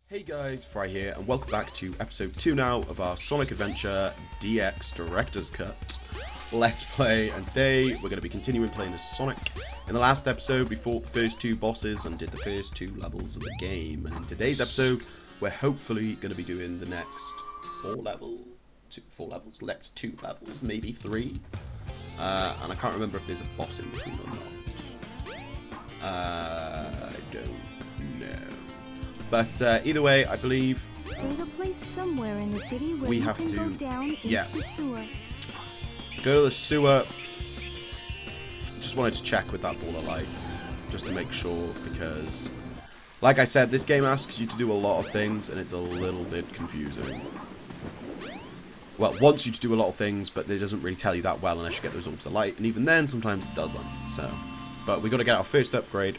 Hey guys, Fry here, and welcome back to episode 2 now of our Sonic Adventure DX Director's Cut Let's Play, and today we're going to be continuing playing as Sonic. In the last episode, we fought the first two bosses and did the first two levels of the game, and in today's episode, we're hopefully going to be doing the next 4 levels, next 2 levels, maybe 3, and I can't remember if there's a boss in between or not. I don't know. But either way, I believe there's a place somewhere in the city where we you have can to go down into the sewer. Go to the sewer. Just wanted to check with that ball of light, just to make sure, because, like I said, this game asks you to do a lot of things, and it's a little bit confusing. Well, it wants you to do a lot of things, but it doesn't really tell you that well unless you get those orbs of light, and even then, sometimes it doesn't. So, but we got to get our first upgrade.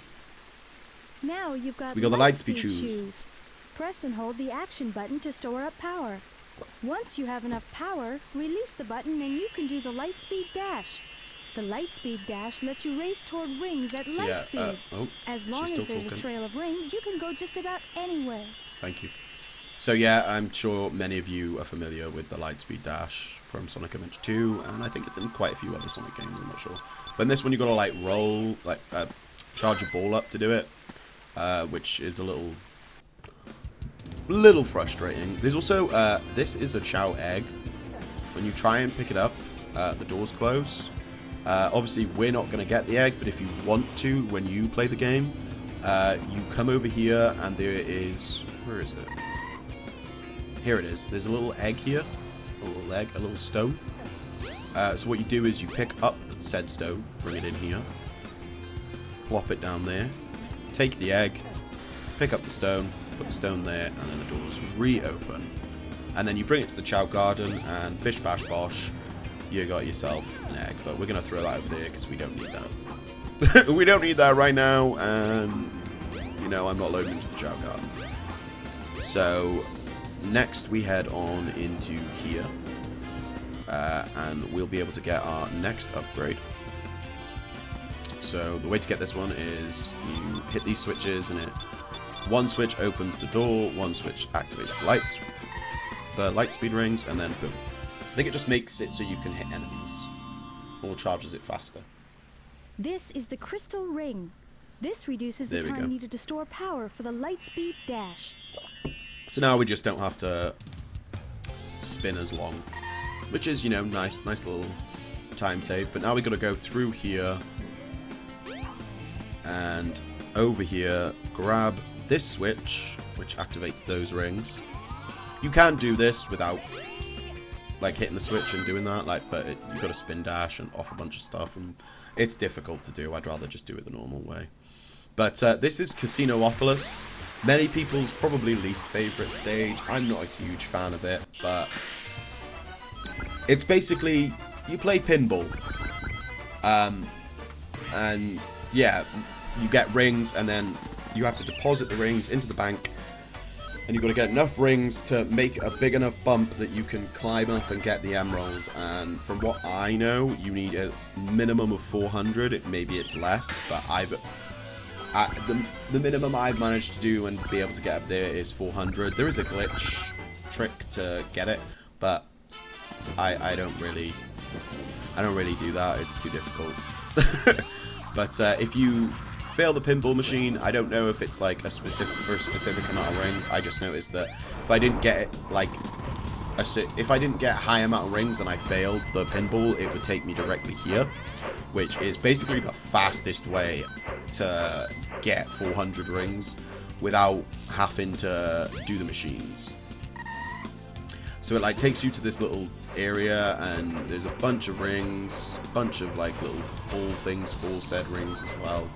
Now you've got We got the Lightspeed shoes. Press and hold the action button to store up power. Once you have enough power, release the button and you can do the Lightspeed dash. The Lightspeed dash lets you race toward rings at light speed. As long as there's a trail of rings, you can go just about anywhere. Thank you. So yeah, I'm sure many of you are familiar with the Lightspeed dash from Sonic Adventure 2, and I think it's in quite a few other Sonic games, I'm not sure. But in this one, you got to like roll, like charge your ball up to do it. Which is a little frustrating. There's also, this is a Chow egg. When you try and pick it up, the doors close. Obviously, we're not going to get the egg, but if you want to, when you play the game, you come over here, and there is, where is it? Here it is. There's a little egg here, a little egg, a little stone. So what you do is you pick up the said stone, bring it in here, plop it down there. Take the egg, pick up the stone, put the stone there, and then the doors reopen. And then you bring it to the Chow Garden, and bish bash bosh, you got yourself an egg. But we're going to throw that over there because we don't need that. We don't need that right now, and, you know, I'm not loading into the Chow Garden. So, next we head on into here, and we'll be able to get our next upgrade. So the way to get this one is you hit these switches, and one switch opens the door, one switch activates the light speed rings, and then boom. I think it just makes it so you can hit enemies, or charges it faster. This is the crystal ring. This reduces the time needed to store power for the Lightspeed dash. So now we just don't have to spin as long, which is, you know, nice little time save. But now we got to go through here. And over here, grab this switch, which activates those rings. You can do this without, like, hitting the switch and doing that, like, but you've got to spin dash and off a bunch of stuff, and it's difficult to do. I'd rather just do it the normal way. But this is Casinopolis. Many people's probably least favorite stage. I'm not a huge fan of it, but it's basically, you play pinball. And yeah, you get rings, and then you have to deposit the rings into the bank, and you've got to get enough rings to make a big enough bump that you can climb up and get the emerald. And from what I know, you need a minimum of 400. Maybe it's less, but the minimum I've managed to do and be able to get up there is 400. There is a glitch trick to get it, but I don't really do that. It's too difficult. But if you fail the pinball machine, I don't know if it's like for a specific amount of rings. I just noticed that if I didn't get if I didn't get a high amount of rings and I failed the pinball, it would take me directly here, which is basically the fastest way to get 400 rings without having to do the machines. So it like takes you to this little area, and there's a bunch of rings, a bunch of like little ball things for said rings as well.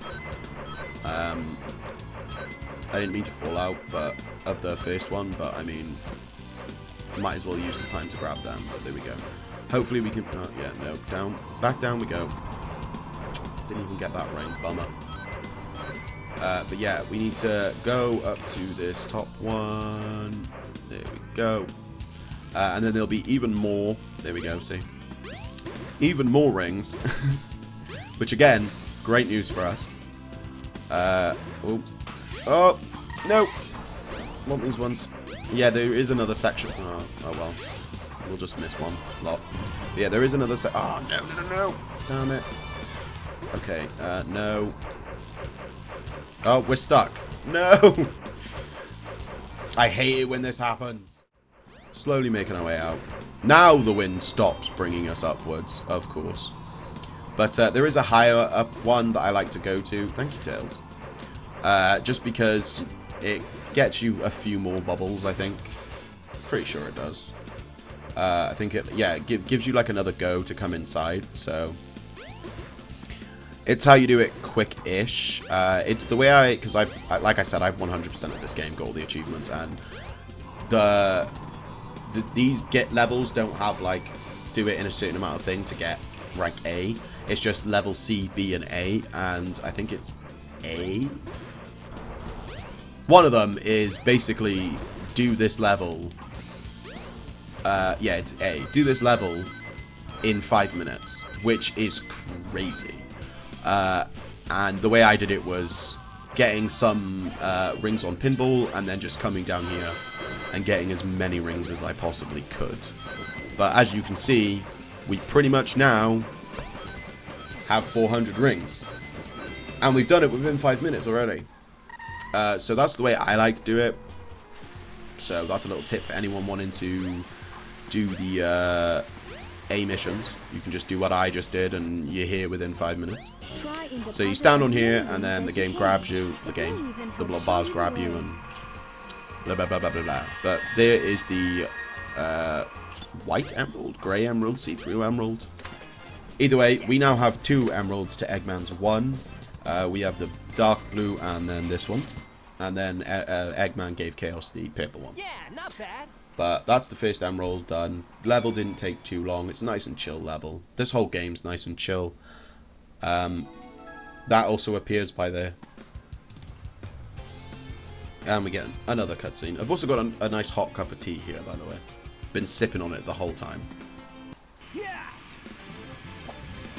I didn't mean to fall out of the first one, but I mean, might as well use the time to grab them. But there we go. Hopefully we can. Yeah, no, back down we go. Didn't even get that ring, bummer. But yeah, we need to go up to this top one. There we go. And then there'll be even more. There we go, see? Even more rings. Which again, great news for us. Oh, no! want these ones. Yeah, there is another section. Oh well. We'll just miss one lot. Yeah, there is another oh, no. Damn it. Okay, no. Oh, we're stuck. No! I hate it when this happens. Slowly making our way out. Now the wind stops bringing us upwards, of course. But there is a higher up one that I like to go to. Thank you, Tails. Just because it gets you a few more bubbles, I think. Pretty sure it does. I think it, yeah, it gives you like another go to come inside, so it's how you do it quick-ish. It's the way because like I said, I've 100% of this game got all the achievements, and these get levels don't have like do it in a certain amount of thing to get rank A. It's just level C, B, and A, and I think it's A. One of them is basically do this level. Yeah, it's A. Do this level in 5 minutes, which is crazy. And the way I did it was getting some rings on pinball and then just coming down here and getting as many rings as I possibly could. But as you can see, we pretty much now have 400 rings. And we've done it within 5 minutes already. So that's the way I like to do it. So that's a little tip for anyone wanting to do the A missions. You can just do what I just did and you're here within 5 minutes. So you stand on here and then the game grabs you, the blob bars grab you and blah blah blah blah blah blah. But there is the white emerald, grey emerald, see-through emerald. Either way, we now have 2 emeralds to Eggman's 1. We have the dark blue and then this one. And then Eggman gave Chaos the purple one. Yeah, not bad. But that's the first emerald done. Level didn't take too long. It's a nice and chill level. This whole game's nice and chill. That also appears by there. And we get another cutscene. I've also got a nice hot cup of tea here, by the way. Been sipping on it the whole time. Yeah.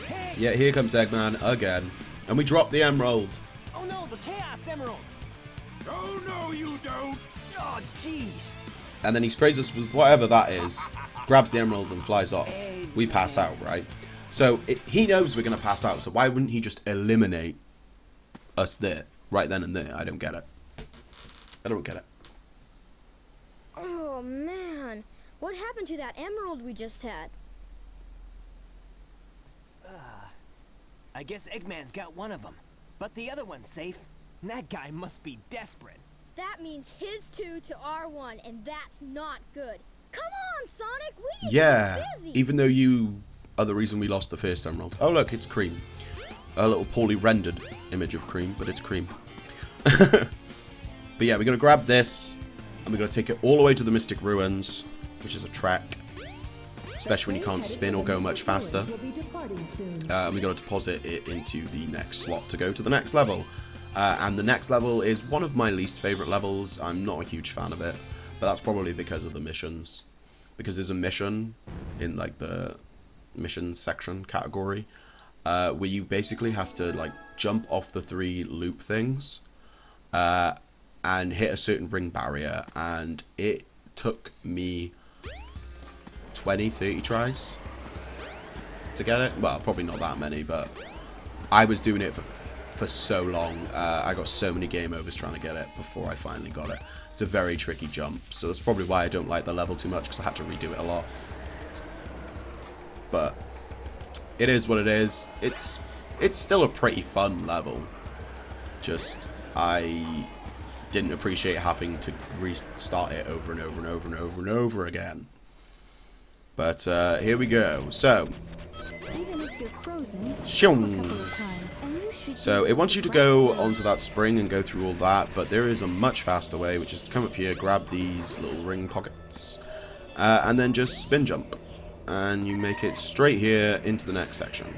Hey. Yeah, here comes Eggman again. And we drop the emerald. Oh no, the Chaos Emerald. Oh no, you don't. Oh jeez. And then he sprays us with whatever that is, grabs the emerald and flies off. We pass out, right? So he knows we're going to pass out, so why wouldn't he just eliminate us there, right then and there? I don't get it. I don't get it. Oh man, what happened to that emerald we just had? I guess Eggman's got one of them, but the other one's safe. That guy must be desperate. That means his 2 to our 1, and that's not good. Come on, Sonic, we need Yeah, to get busy. even though you are the reason we lost the first emerald. Oh look, it's Cream. A little poorly rendered image of Cream, but it's Cream. But yeah, we're going to grab this, and we're going to take it all the way to the Mystic Ruins, which is a trek. Especially when you can't spin or go much faster. And we got to deposit it into the next slot to go to the next level. And the next level is one of my least favourite levels. I'm not a huge fan of it, but that's probably because of the missions. Because there's a mission in like the missions section category where you basically have to like jump off the 3 loop things and hit a certain ring barrier, and it took me 20-30 tries to get it. Well, probably not that many, but I was doing it for so long. I got so many game overs trying to get it before I finally got it. It's a very tricky jump, so that's probably why I don't like the level too much, because I had to redo it a lot. But it is what it is. It's still a pretty fun level. Just I didn't appreciate having to restart it over and over and over and over and over again. But here we go. So, so it wants you to go onto that spring and go through all that, but there is a much faster way, which is to come up here, grab these little ring pockets, and then just spin jump. And you make it straight here into the next section.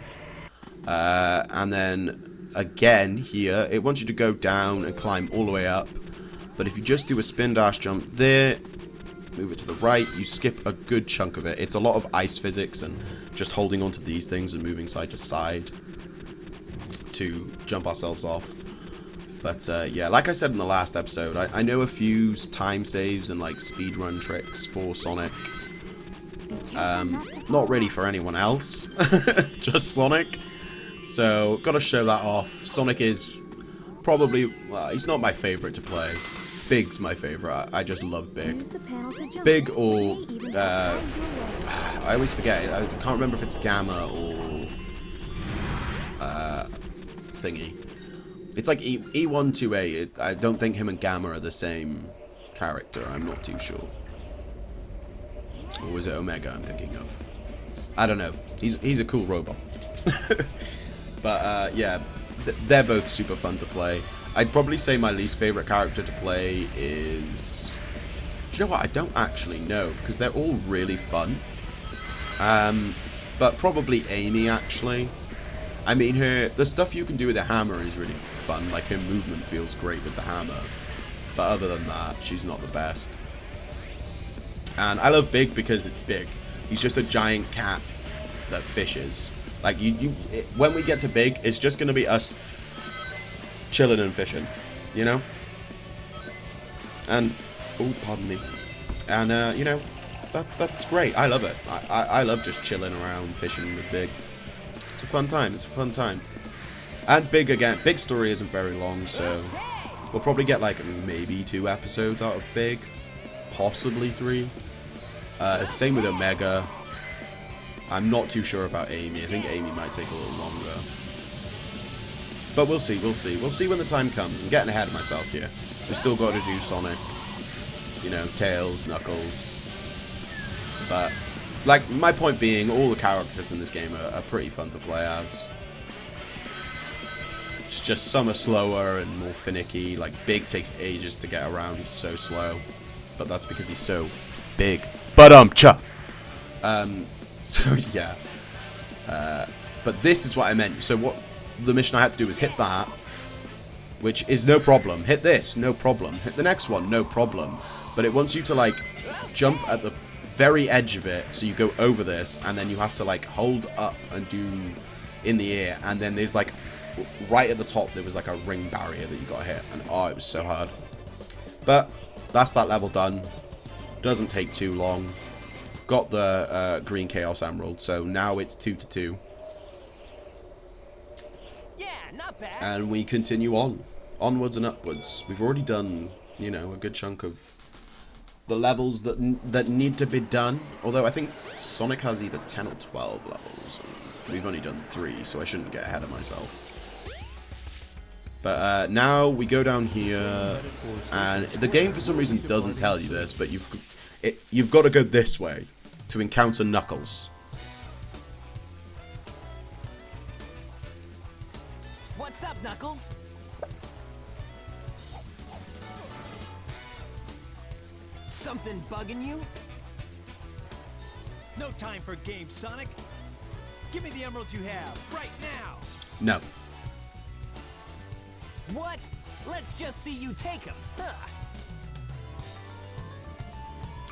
And then again here, it wants you to go down and climb all the way up. But if you just do a spin dash jump there, move it to the right, you skip a good chunk of it. It's a lot of ice physics and just holding onto these things and moving side to side to jump ourselves off. But yeah, like I said in the last episode, I know a few time saves and like speedrun tricks for Sonic. Not really for anyone else, just Sonic. So, gotta show that off. Sonic is probably, well, he's not my favourite to play. Big's my favourite. I just love Big. Use the panel to jump. Big or, May even help guide your way. I always forget. I can't remember if it's Gamma or thingy. It's like E12A. I don't think him and Gamma are the same character. I'm not too sure. Or was it Omega I'm thinking of? I don't know. He's a cool robot. But yeah, they're both super fun to play. I'd probably say my least favorite character to play is... Do you know what? I don't actually know, because they're all really fun. But probably Amy, actually. I mean, the stuff you can do with the hammer is really fun. Like, her movement feels great with the hammer. But other than that, she's not the best. And I love Big because it's Big. He's just a giant cat that fishes. Like, when we get to Big, it's just going to be us chilling and fishing, you know? And, oh, pardon me. And, you know, that's great. I love it. I love just chilling around, fishing with Big. It's a fun time. It's a fun time. And Big, again, Big's story isn't very long, so we'll probably get, like, maybe 2 episodes out of Big. Possibly 3. Same with Omega. I'm not too sure about Amy. I think Amy might take a little longer. But we'll see, we'll see. We'll see when the time comes. I'm getting ahead of myself here. We still got to do Sonic. You know, Tails, Knuckles. But, like, my point being, all the characters in this game are pretty fun to play as. It's just some are slower and more finicky. Like, Big takes ages to get around. He's so slow. But that's because he's so big. Ba-dum-cha! So, yeah. But this is what I meant. So what the mission I had to do was hit that, which is no problem. Hit this, no problem. Hit the next one, no problem. But it wants you to, like, jump at the very edge of it, so you go over this, and then you have to, like, hold up and do in the air. And then there's, like, right at the top, there was, like, a ring barrier that you got to hit. And, oh, it was so hard. But that's that level done. Doesn't take too long. Got the green Chaos Emerald, so now it's 2-2. Yeah, not bad. And we continue on. Onwards and upwards. We've already done, you know, a good chunk of the levels that need to be done. Although I think Sonic has either 10 or 12 levels. We've only done 3, so I shouldn't get ahead of myself. But now we go down here, and the game for some reason doesn't tell you this, but you've got to go this way to encounter Knuckles. What's up, Knuckles? Something bugging you? No time for games, Sonic. Give me the emeralds you have, right now. No. What? Let's just see you take them. Huh.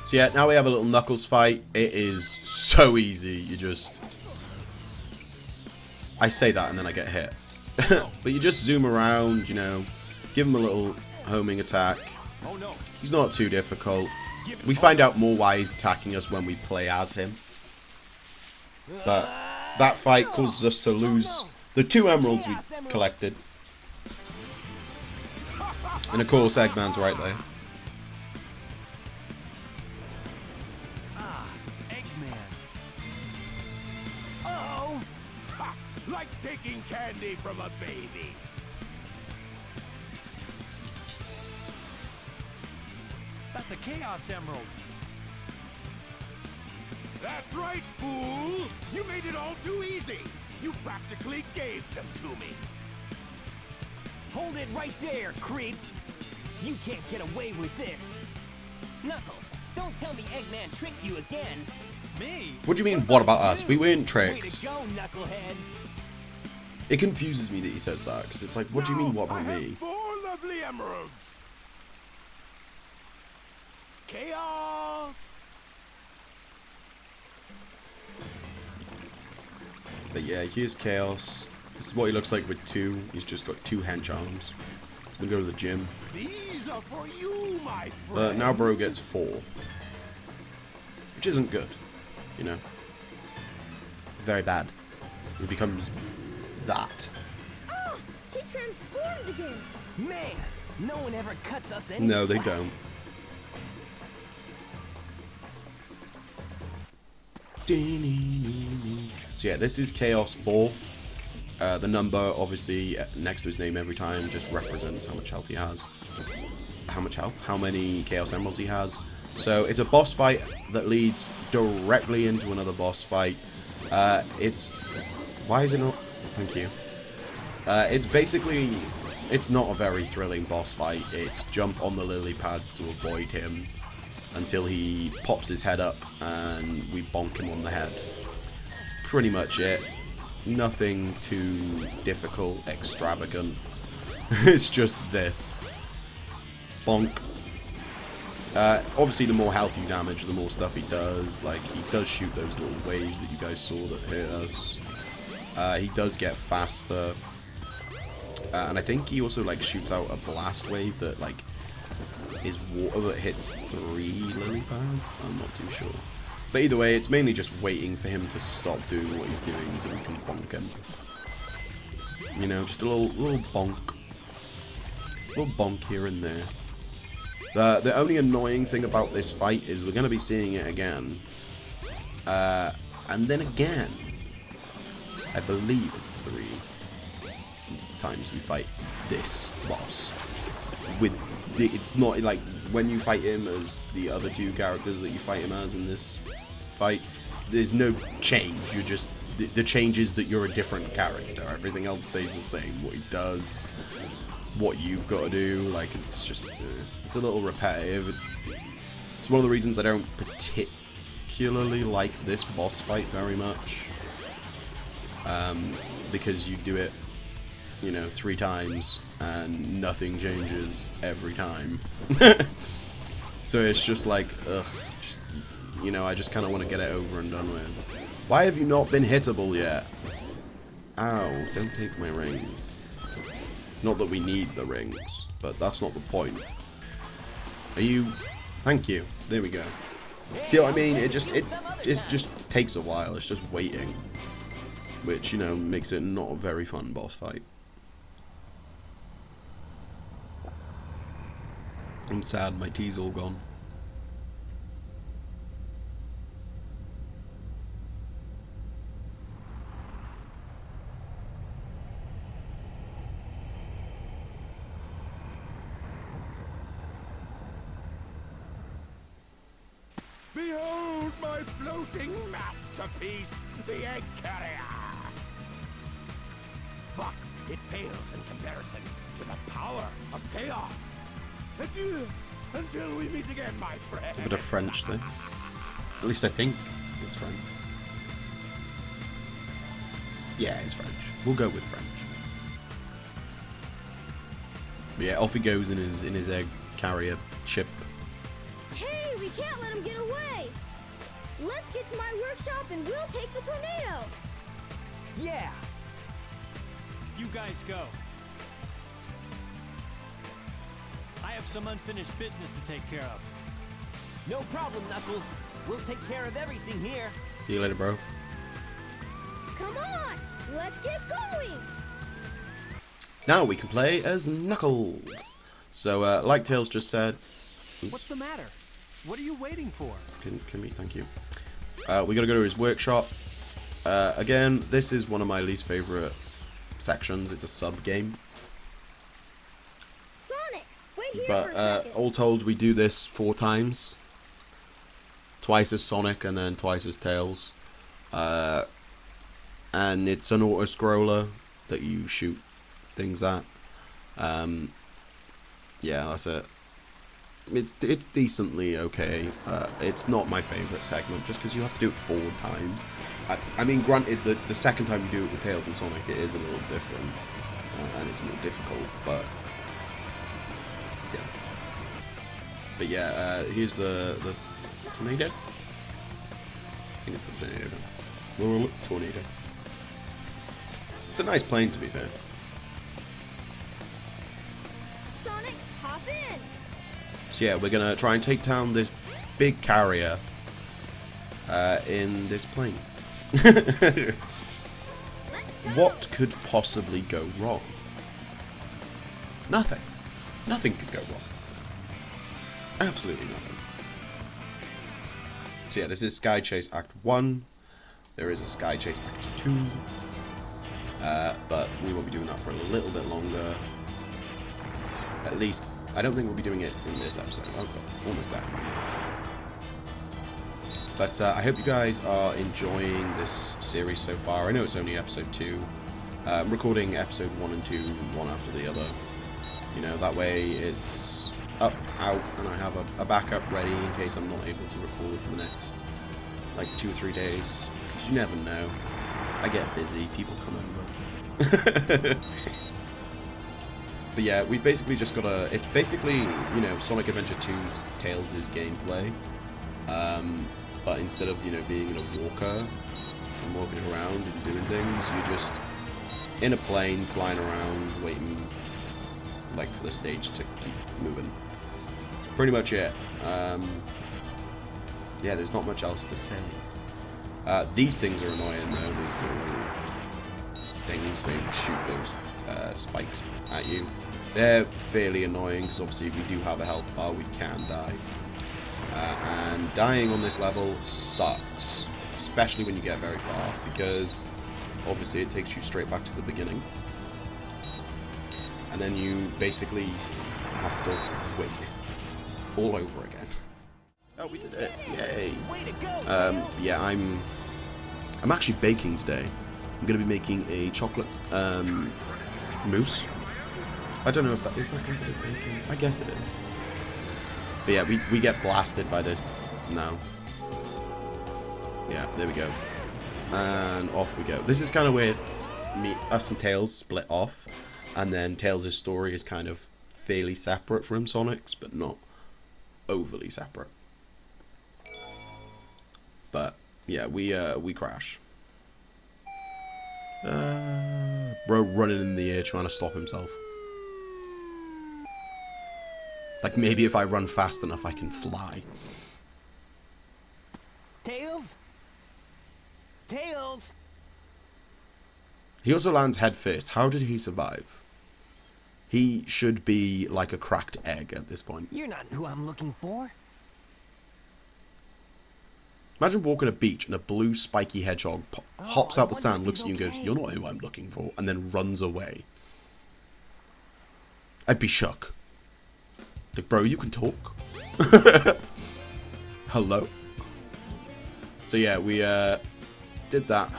So yeah, now we have a little Knuckles fight. It is so easy. You just... I say that and then I get hit. But you just zoom around, you know, give him a little homing attack. Oh no. He's not too difficult. We find out more why he's attacking us when we play as him. But that fight causes us to lose the 2 emeralds we collected. And of course, Eggman's right there. Ah, Eggman. Oh! Ha! Like taking candy from a baby. That's a Chaos Emerald. That's right, fool! You made it all too easy! You practically gave them to me! Hold it right there, creep! You can't get away with this! Knuckles, don't tell me Eggman tricked you again! Me? What do you mean, what about us? We weren't Way to tricked. go, Knucklehead! It confuses me that he says that, because it's like, what do you mean, what about I have me? 4 lovely emeralds! Chaos! But yeah, here's Chaos. This is what he looks like with 2. He's just got 2 hench arms. We go to the gym. These are for you, my friend. Now bro gets 4. Which isn't good. You know. Very bad. He becomes that. Oh, he transformed again. Man, no one ever cuts us any No, they slack. don't. So yeah, this is Chaos 4. The number, obviously, next to his name every time just represents how much health he has. How much health? How many Chaos Emeralds he has. So it's a boss fight that leads directly into another boss fight. It's... Why is it not... Thank you. It's basically... It's not a very thrilling boss fight. It's jump on the lily pads to avoid him until he pops his head up and we bonk him on the head. That's pretty much it. Nothing too difficult, extravagant. It's just this. Bonk. Obviously, the more health you damage, the more stuff he does. Like, he does shoot those little waves that you guys saw that hit us. He does get faster. And I think he also, like, shoots out a blast wave that, like, is water that hits 3 lily pads. I'm not too sure. But either way, it's mainly just waiting for him to stop doing what he's doing so we can bonk him. You know, just a little bonk. Little bonk here and there. The only annoying thing about this fight is we're going to be seeing it again. And then again. I believe it's 3 times we fight this boss. It's not like when you fight him as the other 2 characters that you fight him as in this fight, there's no change. You're just the change is that you're a different character. Everything else stays the same. What he does, what you've got to do, like it's just it's a little repetitive. It's one of the reasons I don't particularly like this boss fight very much, because you do it, you know, 3 times and nothing changes every time. So it's just like, ugh, just, you know, I just kind of want to get it over and done with. Why have you not been hittable yet? Ow, don't take my rings. Not that we need the rings, but that's not the point. Are you... Thank you. There we go. See what I mean? It just takes a while. It's just waiting. Which, you know, makes it not a very fun boss fight. I'm sad my tea's all gone. Behold my floating masterpiece, the egg carrier. But it pales in comparison to the power of chaos. Adieu, until we meet again, my friend. A bit of French there. At least I think it's French. Yeah, it's French. We'll go with French. But yeah, off he goes in his egg carrier ship. Hey, we can't let him get away. Let's get to my workshop and we'll take the tornado. Yeah. You guys go. I have some unfinished business to take care of. No problem, Knuckles. We'll take care of everything here. See you later, bro. Come on, let's get going. Now we can play as Knuckles. So, like Tails just said... What's the matter? What are you waiting for? Can we? Thank you. We gotta go to his workshop. Again, this is one of my least favorite sections. It's a sub-game. Sonic, wait here But for a second. all told, we do this 4 times. Twice as Sonic and then twice as Tails. And it's an auto-scroller that you shoot things at. Yeah, that's it. It's decently okay. It's not my favourite segment, just because you have to do it 4 times. I mean, granted, the second time you do it with Tails and Sonic, it is a little different. And it's more difficult, but still. But yeah, here's the tornado. I think it's the tornado. Tornado. It's a nice plane, to be fair. So yeah, we're gonna try and take down this big carrier in this plane. What could possibly go wrong? Nothing. Nothing could go wrong. Absolutely nothing. So yeah, this is Sky Chase Act 1. There is a Sky Chase Act 2. But we won't be doing that for a little bit longer. At least, I don't think we'll be doing it in this episode. Okay, almost there. But I hope you guys are enjoying this series so far. I know it's only episode 2. I'm recording episode 1 and 2, one after the other. You know, that way it's up, out, and I have a backup ready in case I'm not able to record for the next, like, 2 or 3 days. Because you never know. I get busy, people come over. But yeah, we basically just got a... It's basically, you know, Sonic Adventure 2's Tails' gameplay. But instead of, you know, being in a walker and walking around and doing things, you're just in a plane, flying around, waiting, like, for the stage to keep moving. That's pretty much it. Yeah, there's not much else to say. These things are annoying, though. These little things, they shoot those spikes at you. They're fairly annoying, because obviously if we do have a health bar, we can die. And dying on this level sucks, especially when you get very far, because obviously it takes you straight back to the beginning. And then you basically have to wait all over again. Oh, we did it! Yay! Yeah, I'm actually baking today. I'm going to be making a chocolate mousse. I don't know if that is considered baking. I guess it is. But yeah, we get blasted by this now. Yeah, there we go. And off we go. This is kind of where us and Tails split off. And then Tails' story is kind of fairly separate from Sonic's, but not overly separate. But yeah, we crash. Bro running in the air trying to stop himself. Like, maybe if I run fast enough, I can fly. Tails? Tails? He also lands head first. How did he survive? He should be like a cracked egg at this point. You're not who I'm looking for. Imagine walking a beach and a blue spiky hedgehog hops out the sand, looks at you and goes, "You're not who I'm looking for," and then runs away. I'd be shook. Like, bro, you can talk. Hello. So yeah, we did that.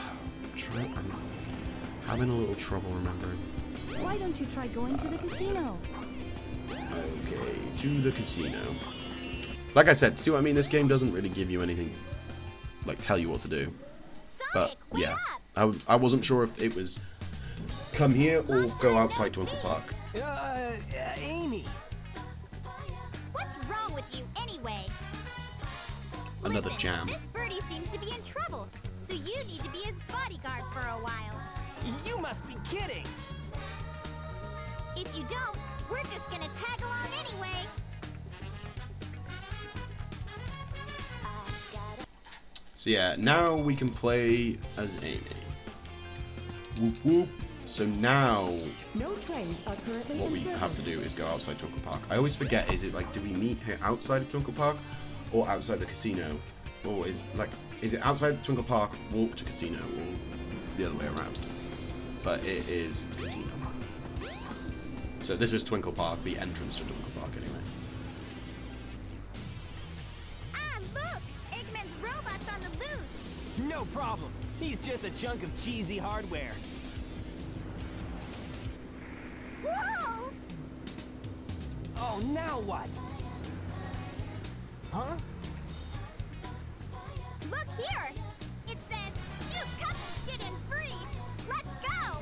I'm having a little trouble remembering. Why don't you try going to the casino? Okay, to the casino. Like I said, see what I mean? This game doesn't really give you anything, like, tell you what to do. But yeah, I wasn't sure if it was come here or go outside Twinkle Park. Amy. What's wrong with you anyway? Another Listen, jam. This birdie seems to be in trouble, so you need to be his bodyguard for a while. You must be kidding. If you don't, we're just gonna tag along anyway. So yeah, now we can play as Amy. Whoop whoop. So now No trains are currently what we have to do is go outside Twinkle Park. I always forget, is it like, do we meet her outside of Twinkle Park or outside the casino? Or is it outside Twinkle Park, walk to casino, or the other way around? But it is casino. So this is Twinkle Park, the entrance to Twinkle Park anyway. Ah, look! Eggman's robot's on the loose! No problem. He's just a chunk of cheesy hardware. Whoa! Oh, now what? Huh? Look here! It says, "New couples get in free! Let's go!"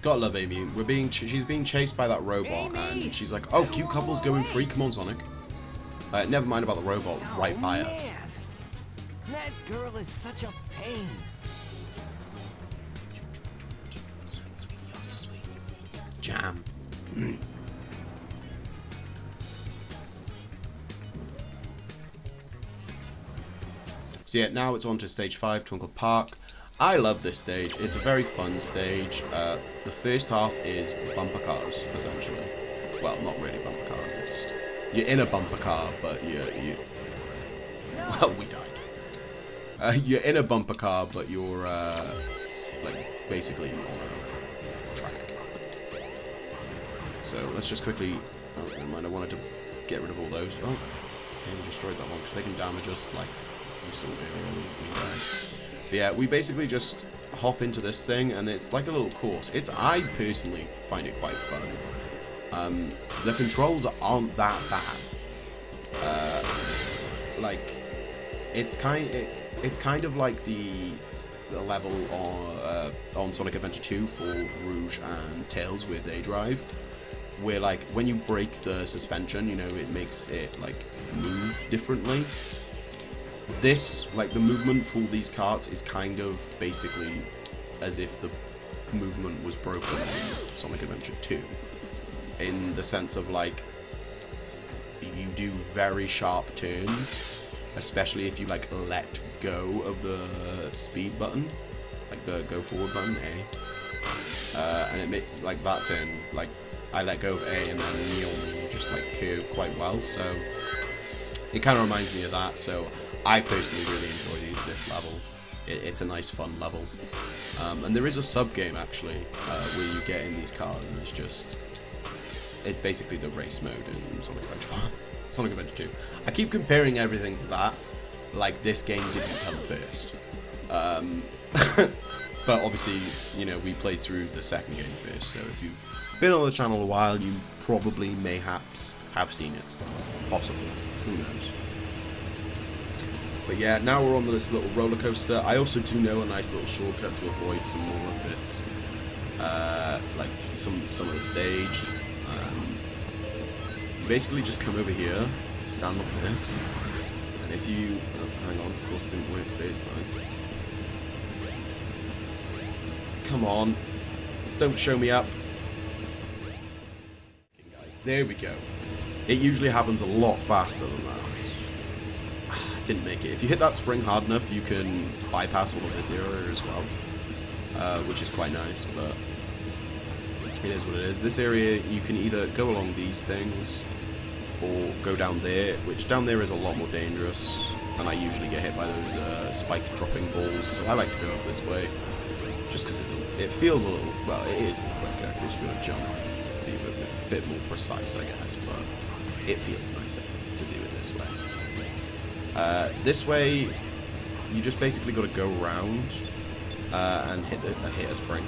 Gotta love Amy. She's being chased by that robot, Amy! and she's like, "Oh, cute couples going free. Come on, Sonic." Never mind about the robot right by us. Man. That girl is such a pain. Jam. So yeah, now it's on to stage 5, Twinkle Park. I love this stage. It's a very fun stage. The first half is bumper cars, essentially. Well, not really bumper cars. You're in a bumper car, but you. Well, we died. You're in a bumper car, but you're like basically on a track. So let's just quickly. Oh, never mind. I wanted to get rid of all those. Oh, okay, we destroyed that one because they can damage us like we saw earlier. We died. But yeah, we basically just hop into this thing, and it's like a little course. I personally find it quite fun. The controls aren't that bad. Like, it's kind of like the level on Sonic Adventure 2 for Rouge and Tails where they drive, where like when you break the suspension, you know, it makes it like move differently. This, like, the movement for these carts is kind of basically as if the movement was broken in Sonic Adventure 2. In the sense of, like, you do very sharp turns, especially if you, like, let go of the speed button, like the go forward button, A. And it makes, like, that turn, like, I let go of A and then Neon just, like, curve quite well, so it kind of reminds me of that, so I personally really enjoy this level. It's a nice, fun level. And there is a sub-game, actually, where you get in these cars, and it's basically the race mode in Sonic Adventure 1. Sonic Adventure 2. I keep comparing everything to that, like this game didn't come first. But obviously, you know, we played through the second game first, so if you've been on the channel a while, you probably mayhaps have seen it. Possibly. Who knows? But yeah, now we're on this little roller coaster. I also do know a nice little shortcut to avoid some more of this, like some of the stage. You basically just come over here, stand up this, and if you... Oh, hang on, of course it didn't work first time. Come on, don't show me up. Guys, there we go. It usually happens a lot faster than that. Didn't make it. If you hit that spring hard enough, you can bypass all of this area as well, which is quite nice, but it is what it is. This area, you can either go along these things or go down there, which down there is a lot more dangerous, and I usually get hit by those spike dropping balls, so I like to go up this way, just because it feels a little, well, it is a little quicker, because you're going to jump, be a bit more precise, I guess, but it feels nicer to do it this way. This way, you just basically got to go around and hit a spring.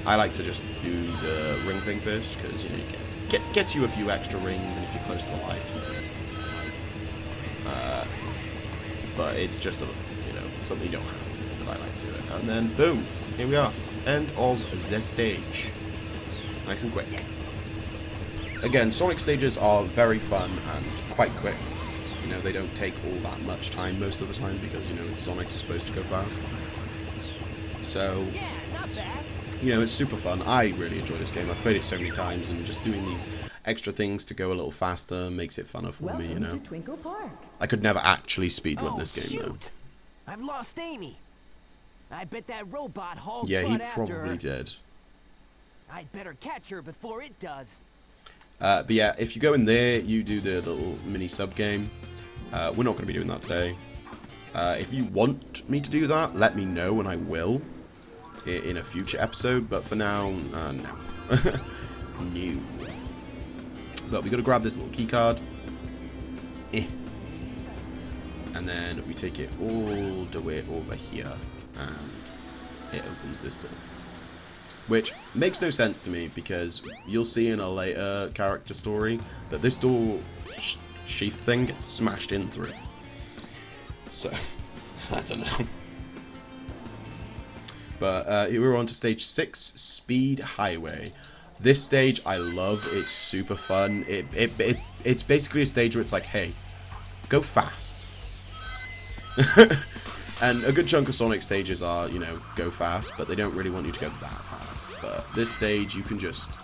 I like to just do the ring thing first, because, you know, gets you a few extra rings, and if you're close to a life, you get something like life. But it's just something you don't have to do, but I like to do it. And then boom, here we are, end of the stage. Nice and quick. Again, Sonic stages are very fun and quite quick. You know, they don't take all that much time most of the time because, you know, it's Sonic, you're supposed to go fast. So, Yeah, not bad. you know, it's super fun. I really enjoy this game. I've played it so many times, and just doing these extra things to go a little faster makes it funner for me, you know. To Twinkle Park. I could never actually speedrun this game, though. Shoot. I've lost Amy. I bet that robot hauled Yeah, he butt after probably her. did. I'd better catch her before it does. But yeah, if you go in there, you do the little mini sub-game. We're not going to be doing that today. If you want me to do that, let me know and I will in a future episode, but for now, no. No. But we got to grab this little key card. And then we take it all the way over here, and it opens this door. Which makes no sense to me, because you'll see in a later character story that this door sheath thing gets smashed in through. So, I don't know. But here we're on to stage 6, Speed Highway. This stage I love, it's super fun. It's basically a stage where it's like, hey, go fast. And a good chunk of Sonic stages are, you know, go fast, but they don't really want you to go that fast. But this stage, you can just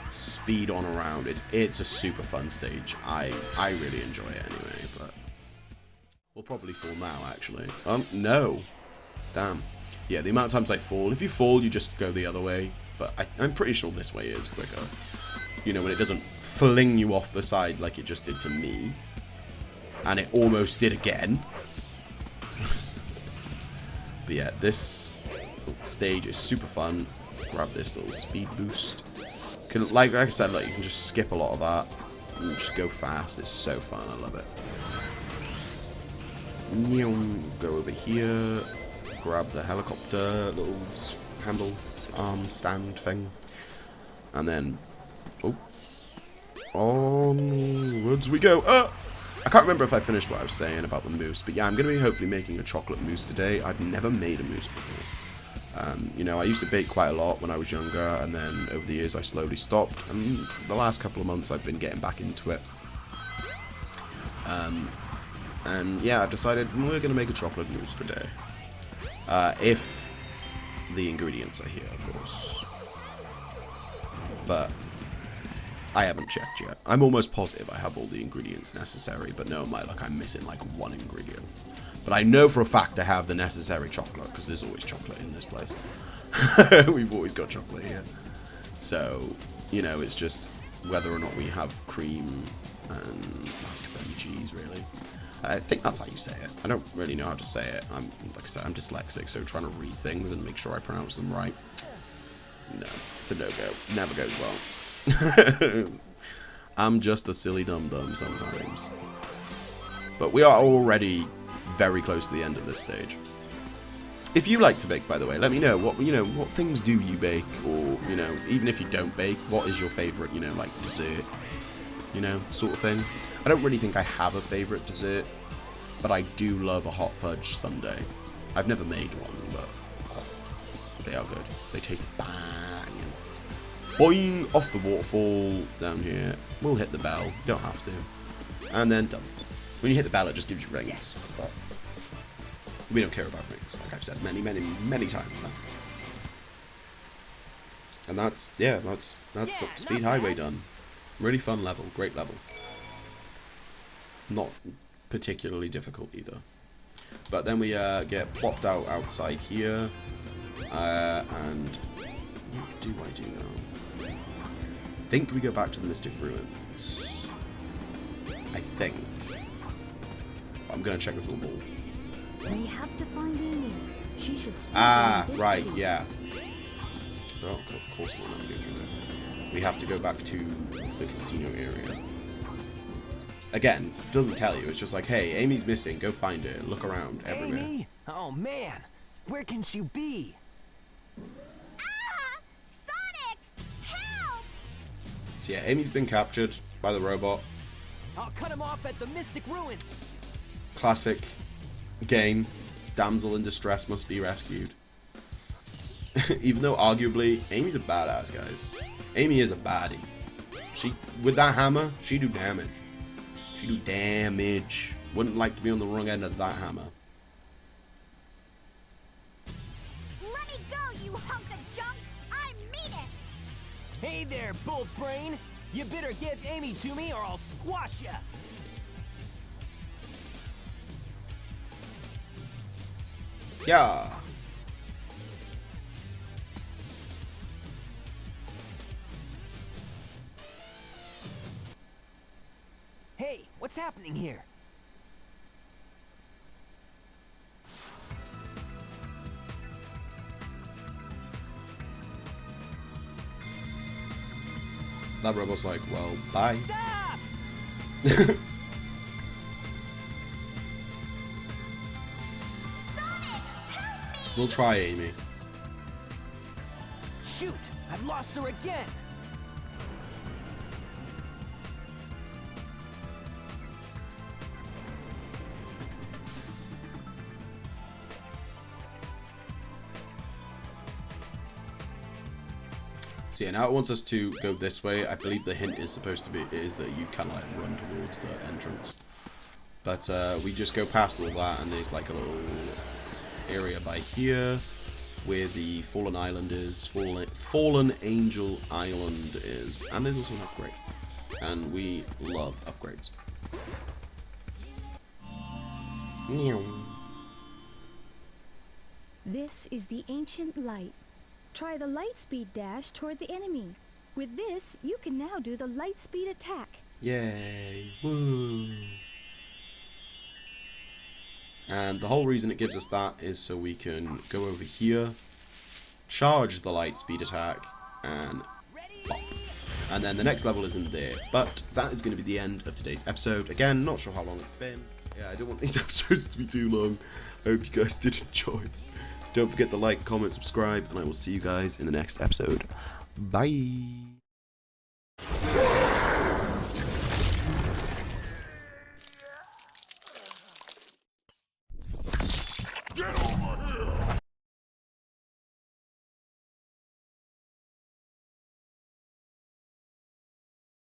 speed on around. It's a super fun stage. I really enjoy it anyway. But We'll probably fall now, actually. No. Damn. Yeah, the amount of times I fall. If you fall, you just go the other way. But I'm pretty sure this way is quicker. You know, when it doesn't fling you off the side like it just did to me. And it almost did again. But yeah, this stage is super fun. Grab this little speed boost. Like I said, like, you can just skip a lot of that. And just go fast. It's so fun. I love it. Go over here. Grab the helicopter little handle arm stand thing. And then... Oh. Onwards we go. I can't remember if I finished what I was saying about the mousse. But yeah, I'm going to be hopefully making a chocolate mousse today. I've never made a mousse before. You know, I used to bake quite a lot when I was younger, and then over the years I slowly stopped, and the last couple of months I've been getting back into it. And yeah, I've decided we're going to make a chocolate mousse today. If the ingredients are here, of course. But I haven't checked yet. I'm almost positive I have all the ingredients necessary, but no, my luck, I'm missing like one ingredient. But I know for a fact I have the necessary chocolate, because there's always chocolate in this place. We've always got chocolate here. So, you know, it's just whether or not we have cream and mascarpone cheese, really. I think that's how you say it. I don't really know how to say it. Like I said, I'm dyslexic, so trying to read things and make sure I pronounce them right. No, it's a no-go. Never goes well. I'm just a silly dum-dum sometimes. But we are already very close to the end of this stage. If you like to bake, by the way, let me know what things do you bake, or even if you don't bake, what is your favorite like dessert, sort of thing. I don't really think I have a favorite dessert, but I do love a hot fudge sundae. I've never made one, but they are good. They taste banging. Boing, off the waterfall down here. We'll hit the bell. You don't have to, and then done. When you hit the bell, it just gives you rings. But we don't care about rings, like I've said many, many, many times now. And that's the Speed Highway done. Really fun level, great level. Not particularly difficult either. But then we get plopped out outside here, and what do I do now? I think we go back to the Mystic Ruins. I think. I'm gonna check this little ball. We have to find Amy. She should stay right, yeah. Oh, of course we're not doing that. We have to go back to the casino area. Again, it doesn't tell you. It's just like, hey, Amy's missing. Go find her. Look around everywhere. Amy? Oh man, where can she be? Ah! Sonic! Help! So yeah, Amy's been captured by the robot. I'll cut him off at the Mystic Ruins. Classic game. Damsel in distress must be rescued. Even though arguably Amy's a badass, guys. Amy is a baddie. She, with that hammer, she do damage. She do damage. Wouldn't like to be on the wrong end of that hammer. Let me go, you hunk of junk! I mean it! Hey there, Bolt Brain. You better give Amy to me or I'll squash ya. Yeah. Hey, what's happening here? That robot's like, well, bye. Stop! Sonic, help me! We'll try, Amy. Shoot! I've lost her again! So yeah, now it wants us to go this way. I believe the hint is supposed to be is that you kind of like run towards the entrance. But we just go past all that, and there's like a little area by here where the Fallen Island is, Fallen Angel Island is, and there's also an upgrade, and we love upgrades. This is the ancient light. Try the light speed dash toward the enemy. With this, you can now do the light speed attack. Yay! Woo! And the whole reason it gives us that is so we can go over here, charge the light speed attack, and pop. And then the next level is in there. But that is going to be the end of today's episode. Again, not sure how long it's been. Yeah, I don't want these episodes to be too long. I hope you guys did enjoy. Don't forget to like, comment, subscribe, and I will see you guys in the next episode. Bye!